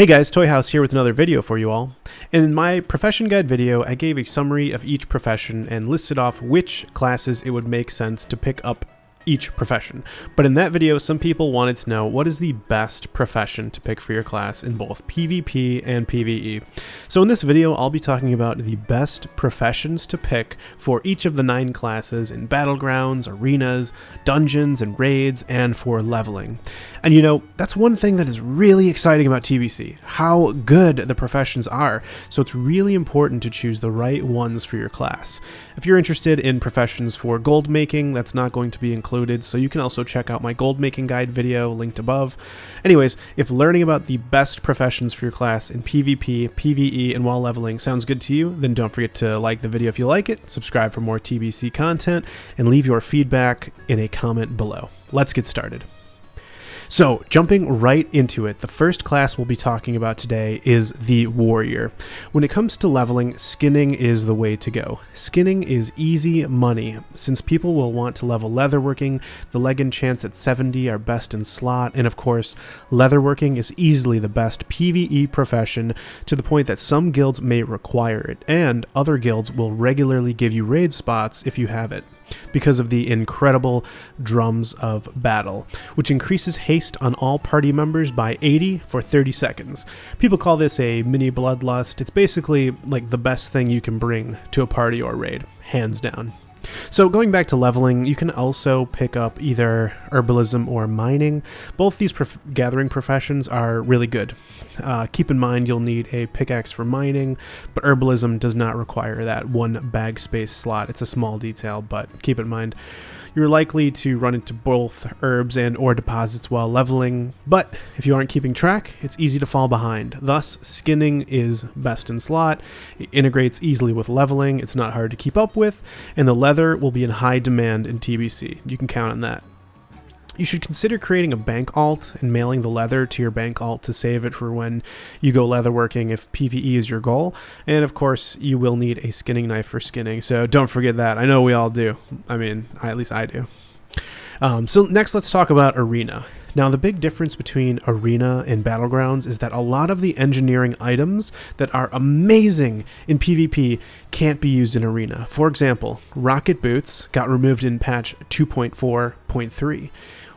Hey guys, Toyhouze here with another video for you all. In my profession guide video, I gave a summary of each profession and listed off which classes it would make sense to pick up each profession. But in that video, some people wanted to know what is the best profession to pick for your class in both PvP and PvE. So in this video, I'll be talking about the best professions to pick for each of the 9 classes in battlegrounds, arenas, dungeons, and raids, and for leveling. And you know, that's one thing that is really exciting about TBC, how good the professions are. So it's really important to choose the right ones for your class. If you're interested in professions for gold making, that's not going to be included, so you can also check out my gold making guide video linked above. Anyways, if learning about the best professions for your class in PvP, PvE, and while leveling sounds good to you, then don't forget to like the video if you like it, subscribe for more TBC content, and leave your feedback in a comment below. Let's get started. So, jumping right into it, the first class we'll be talking about today is the Warrior. When it comes to leveling, skinning is the way to go. Skinning is easy money, since people will want to level Leatherworking, the leg enchants at 70 are best in slot, and of course, Leatherworking is easily the best PvE profession, to the point that some guilds may require it, and other guilds will regularly give you raid spots if you have it, because of the incredible Drums of Battle, which increases haste on all party members by 80 for 30 seconds. People call this a mini-bloodlust. It's basically like the best thing you can bring to a party or raid, hands down. So going back to leveling, you can also pick up either herbalism or mining. Both these gathering professions are really good. Keep in mind you'll need a pickaxe for mining, but herbalism does not require that one bag space slot. It's a small detail, but keep in mind you're likely to run into both herbs and ore deposits while leveling, but if you aren't keeping track, it's easy to fall behind. Thus, skinning is best in slot. It integrates easily with leveling, it's not hard to keep up with, and the leather will be in high demand in TBC. You can count on that. You should consider creating a bank alt and mailing the leather to your bank alt to save it for when you go leatherworking if PvE is your goal. And of course, you will need a skinning knife for skinning, so don't forget that. I know we all do. I mean, at least I do. So next, let's talk about Arena. Now, the big difference between Arena and Battlegrounds is that a lot of the engineering items that are amazing in PvP can't be used in Arena. For example, rocket boots got removed in patch 2.4.3,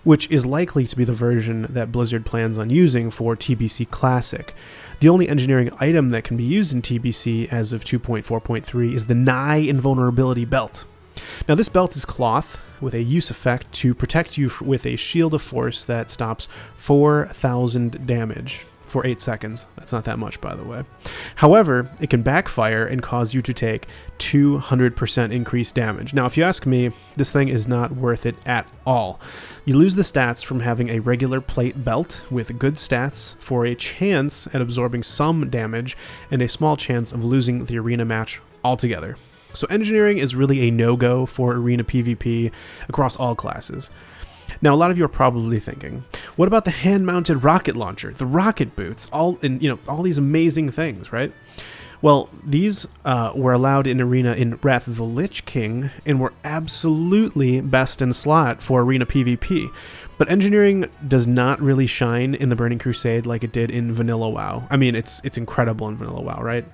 which is likely to be the version that Blizzard plans on using for TBC Classic. The only engineering item that can be used in TBC as of 2.4.3 is the Nigh Invulnerability Belt. Now, this belt is cloth with a use effect to protect you with a shield of force that stops 4,000 damage for 8 seconds. That's not that much, by the way. However, it can backfire and cause you to take 200% increased damage. Now, if you ask me, this thing is not worth it at all. You lose the stats from having a regular plate belt with good stats for a chance at absorbing some damage and a small chance of losing the arena match altogether. So engineering is really a no-go for arena PvP across all classes. Now, a lot of you are probably thinking, what about the hand-mounted rocket launcher, the rocket boots, all these amazing things, right? Well, these were allowed in arena in Wrath of the Lich King and were absolutely best in slot for arena PvP. But engineering does not really shine in the Burning Crusade like it did in Vanilla WoW. I mean, it's incredible in Vanilla WoW, right?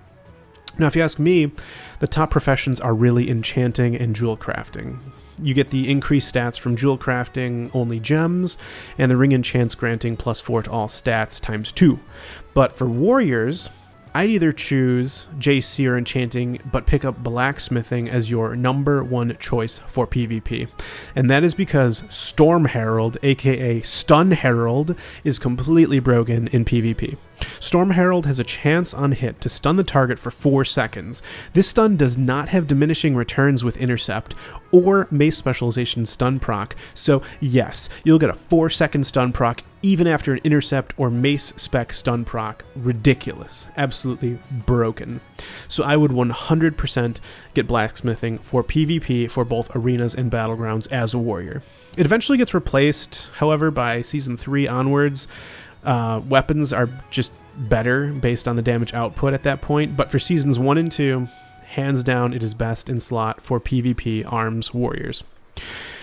Now, if you ask me, the top professions are really enchanting and jewel crafting. You get the increased stats from jewel crafting only gems, and the ring enchants granting +4 to all stats ×2. But for warriors, I'd either choose JC or enchanting, but pick up blacksmithing as your #1 choice for PvP. And that is because Storm Herald, aka Stun Herald, is completely broken in PvP. Storm Herald has a chance on hit to stun the target for 4 seconds. This stun does not have diminishing returns with intercept or mace specialization stun proc, so yes, you'll get a 4-second stun proc even after an intercept or mace spec stun proc. Ridiculous. Absolutely broken. So I would 100% get blacksmithing for PvP for both arenas and battlegrounds as a warrior. It eventually gets replaced, however, by Season 3 onwards. Weapons are just better based on the damage output at that point, but for Seasons 1 and 2, hands down, it is best in slot for PvP arms warriors.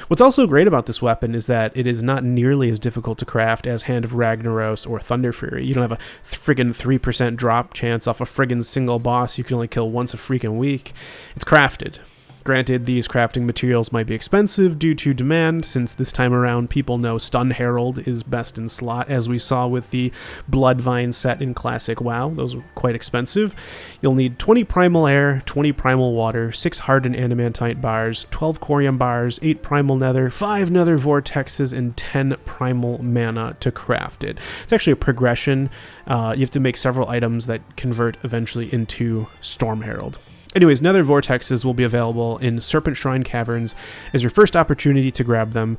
What's also great about this weapon is that it is not nearly as difficult to craft as Hand of Ragnaros or Thunder Fury. You don't have a friggin' 3% drop chance off a friggin' single boss you can only kill once a freaking week. It's crafted. Granted, these crafting materials might be expensive due to demand, since this time around people know Stun Herald is best in slot, as we saw with the Bloodvine set in Classic WoW. Those were quite expensive. You'll need 20 Primal Air, 20 Primal Water, 6 Hardened Adamantite bars, 12 Corium bars, 8 Primal Nether, 5 Nether Vortexes, and 10 Primal Mana to craft it. It's actually a progression. You have to make several items that convert eventually into Storm Herald. Anyways, Nether Vortexes will be available in Serpent Shrine Caverns as your first opportunity to grab them,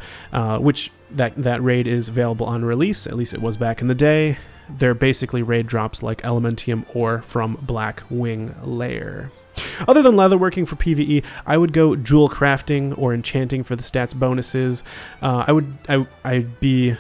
which that raid is available on release, at least it was back in the day. They're basically raid drops like Elementium ore from Black Wing Lair. Other than leatherworking for PvE, I would go jewel crafting or enchanting for the stats bonuses. I'd be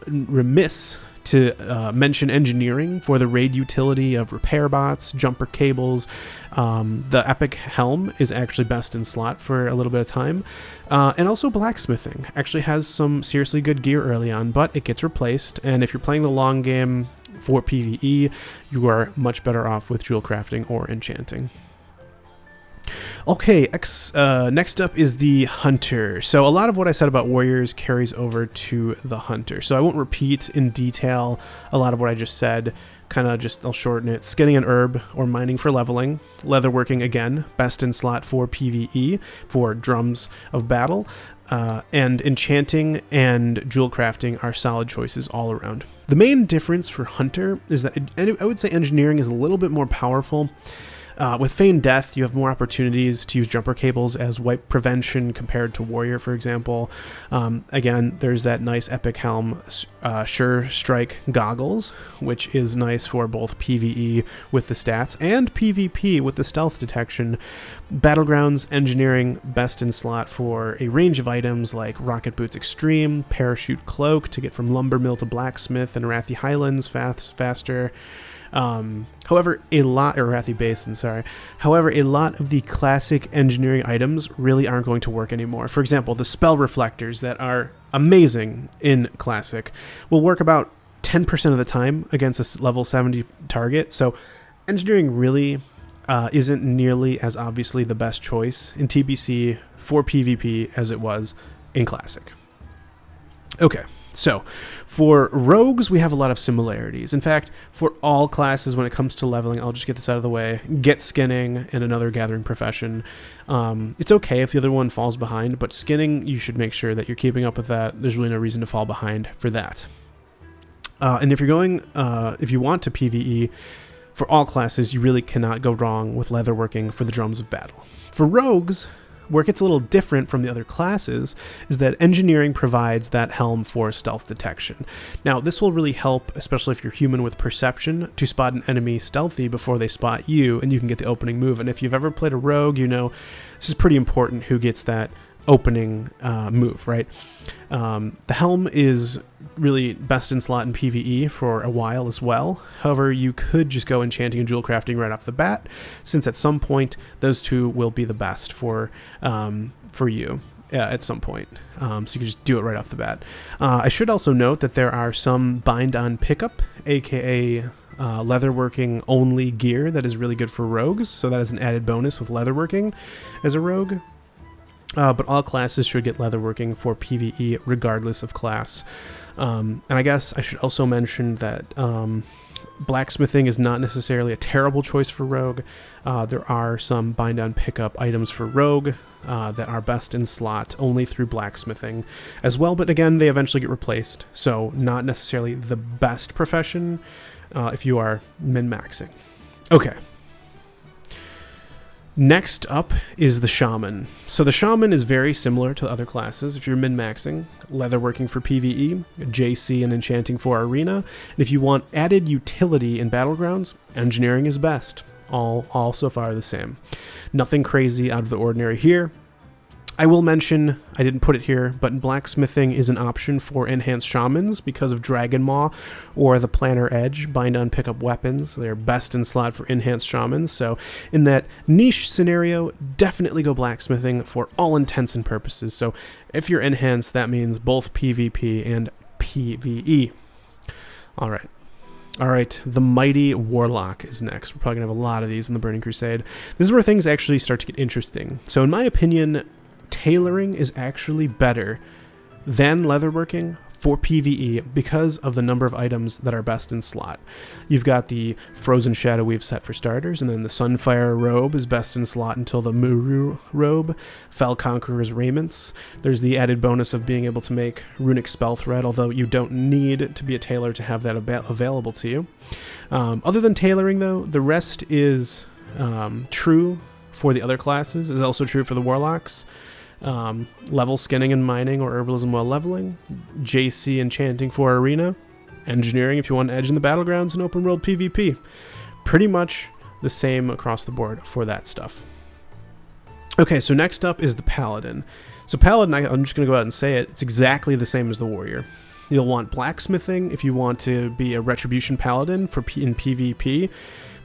remiss to mention engineering for the raid utility of repair bots, jumper cables. The epic helm is actually best in slot for a little bit of time. And also blacksmithing actually has some seriously good gear early on, but it gets replaced. And if you're playing the long game for PvE, you are much better off with jewel crafting or enchanting. Okay, next up is the Hunter. So a lot of what I said about warriors carries over to the Hunter. So I won't repeat in detail a lot of what I just said. I'll shorten it. Skinning an herb or mining for leveling. Leatherworking, again, best in slot for PvE, for drums of battle. And enchanting and jewel crafting are solid choices all around. The main difference for Hunter is that I would say engineering is a little bit more powerful. With Feigned Death, you have more opportunities to use jumper cables as wipe prevention compared to Warrior, for example. Again, there's that nice Epic Helm Sure Strike Goggles, which is nice for both PvE with the stats and PvP with the stealth detection. Battlegrounds Engineering, best in slot for a range of items like Rocket Boots Extreme, Parachute Cloak to get from Lumber Mill to Blacksmith, and Arathi Highlands faster. However, a lot of the classic engineering items really aren't going to work anymore. For example, the spell reflectors that are amazing in Classic will work about 10% of the time against a level 70 target. So engineering really isn't nearly as obviously the best choice in TBC for PvP as it was in Classic. Okay. So, for rogues, we have a lot of similarities. In fact, for all classes when it comes to leveling, I'll just get this out of the way, get skinning and another gathering profession. It's okay if the other one falls behind, but skinning, you should make sure that you're keeping up with that. There's really no reason to fall behind for that. And if you want to PvE, for all classes, you really cannot go wrong with leatherworking for the drums of battle. For rogues, where it gets a little different from the other classes is that engineering provides that helm for stealth detection. Now, this will really help, especially if you're human with perception, to spot an enemy stealthy before they spot you, and you can get the opening move. And if you've ever played a rogue, you know this is pretty important who gets that opening move, right? The helm is really best in slot in PvE for a while as well. However, you could just go enchanting and jewel crafting right off the bat, since at some point those two will be the best for you at some point. So you can just do it right off the bat. I should also note that there are some bind on pickup, aka leatherworking only gear that is really good for rogues. So that is an added bonus with leatherworking as a rogue. But all classes should get leatherworking for PvE regardless of class. And I guess I should also mention that blacksmithing is not necessarily a terrible choice for rogue. There are some bind on pickup items for rogue that are best in slot only through blacksmithing as well. But again, they eventually get replaced. So not necessarily the best profession if you are min-maxing. Okay. Next up is the Shaman. So the Shaman is very similar to other classes. If you're min-maxing, leatherworking for PvE, JC and enchanting for arena. And if you want added utility in battlegrounds, engineering is best. All so far the same. Nothing crazy out of the ordinary here. I will mention, I didn't put it here, but blacksmithing is an option for enhanced shamans because of Dragon Maw or the Planner Edge, bind on pick up weapons. They're best in slot for enhanced shamans. So in that niche scenario, definitely go blacksmithing for all intents and purposes. So if you're enhanced, that means both PvP and PvE. All right, the Mighty Warlock is next. We're probably going to have a lot of these in the Burning Crusade. This is where things actually start to get interesting. So in my opinion, tailoring is actually better than leatherworking for PvE because of the number of items that are best in slot. You've got the Frozen Shadow Weave set for starters, and then the Sunfire Robe is best in slot until the Muru Robe, Fell Conqueror's Raiments. There's the added bonus of being able to make Runic Spell Thread, although you don't need to be a tailor to have that available to you. Other than tailoring, though, the rest is true for the other classes, is also true for the Warlocks. Level skinning and mining or herbalism while leveling, JC enchanting for arena, engineering if you want edge in the battlegrounds, and open world PvP. Pretty much the same across the board for that stuff. Okay, so next up is the Paladin. So Paladin, I'm just going to go out and say it, it's exactly the same as the Warrior. You'll want blacksmithing if you want to be a Retribution Paladin in PvP.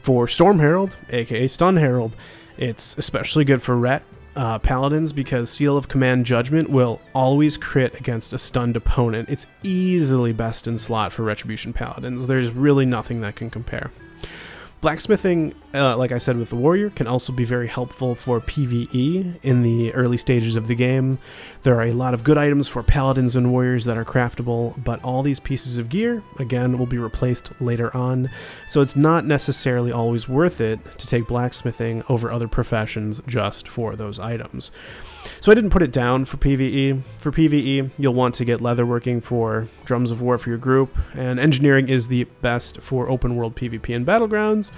For Storm Herald, aka Stun Herald, it's especially good for Ret Paladins because Seal of Command Judgment will always crit against a stunned opponent. It's easily best in slot for Retribution Paladins. There's really nothing that can compare. Blacksmithing, like I said with the Warrior, can also be very helpful for PvE in the early stages of the game. There are a lot of good items for Paladins and Warriors that are craftable, but all these pieces of gear, again, will be replaced later on, so it's not necessarily always worth it to take blacksmithing over other professions just for those items. So I didn't put it down for PvE. For PvE, you'll want to get leatherworking for Drums of War for your group, and engineering is the best for open world PvP and battlegrounds.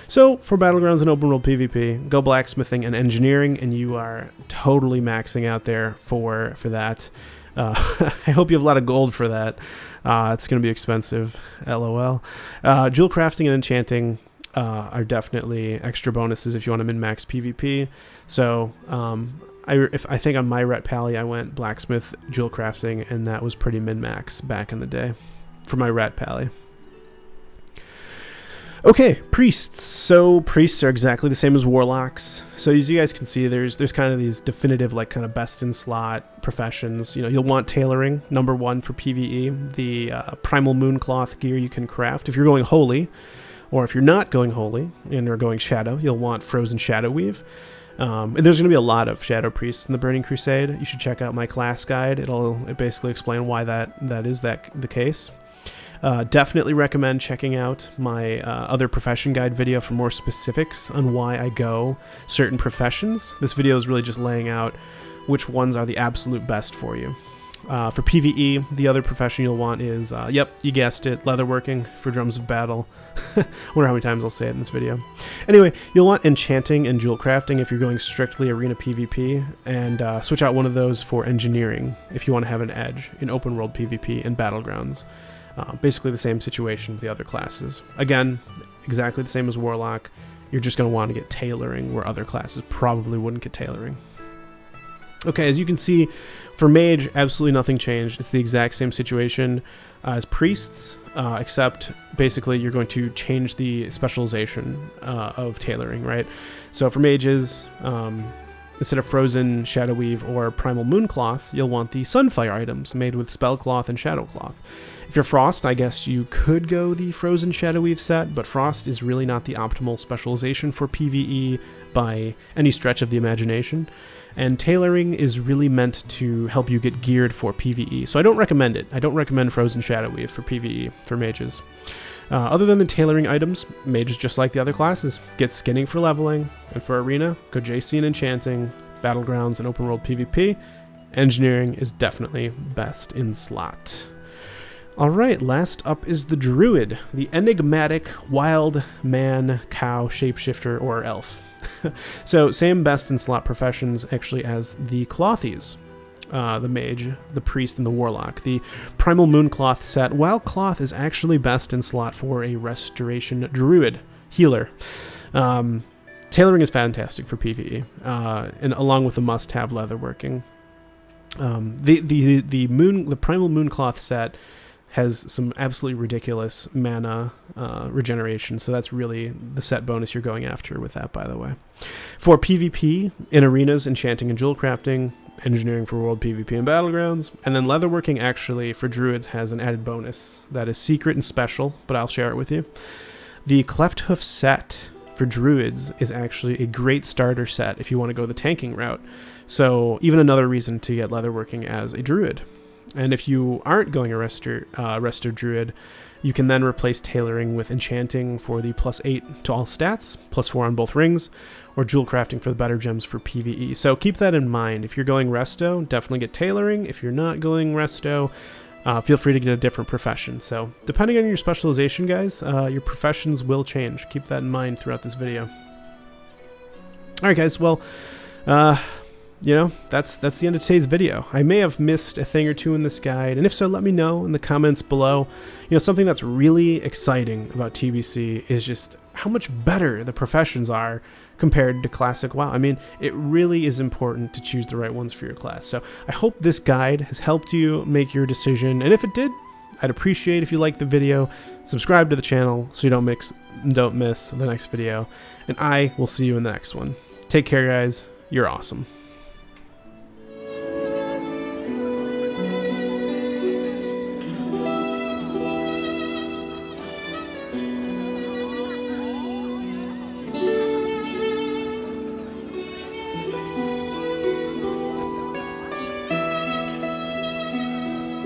So for battlegrounds and open world PvP, go blacksmithing and engineering, and you are totally maxing out there for that. I hope you have a lot of gold for that. It's going to be expensive, LOL. Jewel crafting and enchanting are definitely extra bonuses if you want to min-max PvP. So I think on my Ret Pally I went blacksmith, jewel crafting, and that was pretty min-max back in the day for my Ret Pally. Okay, priests. So priests are exactly the same as warlocks. So as you guys can see, there's kind of these definitive, like, kind of best in slot professions. You know, you'll want tailoring, number one for PvE. The primal mooncloth gear you can craft if you're going holy, or if you're not going holy and you're going shadow, you'll want frozen shadow weave. And there's going to be a lot of shadow priests in the Burning Crusade. You should check out my class guide. It'll basically explain why that is the case. Definitely recommend checking out my other profession guide video for more specifics on why I go certain professions. This video is really just laying out which ones are the absolute best for you. For PvE, the other profession you'll want is, yep, you guessed it, leatherworking for Drums of Battle. Wonder how many times I'll say it in this video. Anyway, you'll want enchanting and jewel crafting if you're going strictly arena PvP, and switch out one of those for engineering if you want to have an edge in open world PvP and battlegrounds. Basically the same situation with the other classes. Again, exactly the same as Warlock. You're just going to want to get tailoring where other classes probably wouldn't get tailoring. Okay, as you can see, for Mage, absolutely nothing changed. It's the exact same situation as priests, except basically you're going to change the specialization of tailoring, right? So for mages, instead of frozen shadow weave or primal mooncloth, you'll want the sunfire items made with spellcloth and shadowcloth. If you're frost, I guess you could go the frozen shadow weave set, but frost is really not the optimal specialization for PvE by any stretch of the imagination. And tailoring is really meant to help you get geared for PvE, so I don't recommend it. I don't recommend Frozen Shadow Weave for PvE, for mages. Other than the tailoring items, mages, just like the other classes, get skinning for leveling, and for arena, go JC and enchanting, battlegrounds, and open world PvP. Engineering is definitely best in slot. Alright, last up is the Druid, the enigmatic wild man, cow, shapeshifter, or elf. So same best in slot professions actually as the Clothies, the Mage, the Priest, and the Warlock. The Primal Mooncloth set, while Cloth is actually best in slot for a Restoration Druid healer. Tailoring is fantastic for PvE, and along with the must-have leatherworking. The Primal Mooncloth set has some absolutely ridiculous mana regeneration, so that's really the set bonus you're going after with that, by the way. For PvP, in arenas, enchanting and jewel crafting, engineering for world PvP and battlegrounds, and then leatherworking actually for druids has an added bonus that is secret and special, but I'll share it with you. The Cleft Hoof set for druids is actually a great starter set if you want to go the tanking route. So even another reason to get leatherworking as a druid. And if you aren't going a resto druid, you can then replace tailoring with enchanting for the +8 to all stats, +4 on both rings, or jewel crafting for the better gems for PvE. So keep that in mind. If you're going resto, definitely get tailoring. If you're not going resto, feel free to get a different profession. So depending on your specialization, guys, your professions will change. Keep that in mind throughout this video. All right, guys. Well, you know, that's the end of today's video. I may have missed a thing or two in this guide, and if so, let me know in the comments below. You know, something that's really exciting about TBC is just how much better the professions are compared to Classic WoW. I mean, it really is important to choose the right ones for your class. So I hope this guide has helped you make your decision, and if it did, I'd appreciate if you liked the video, subscribe to the channel so you don't miss the next video, and I will see you in the next one. Take care, guys. You're awesome.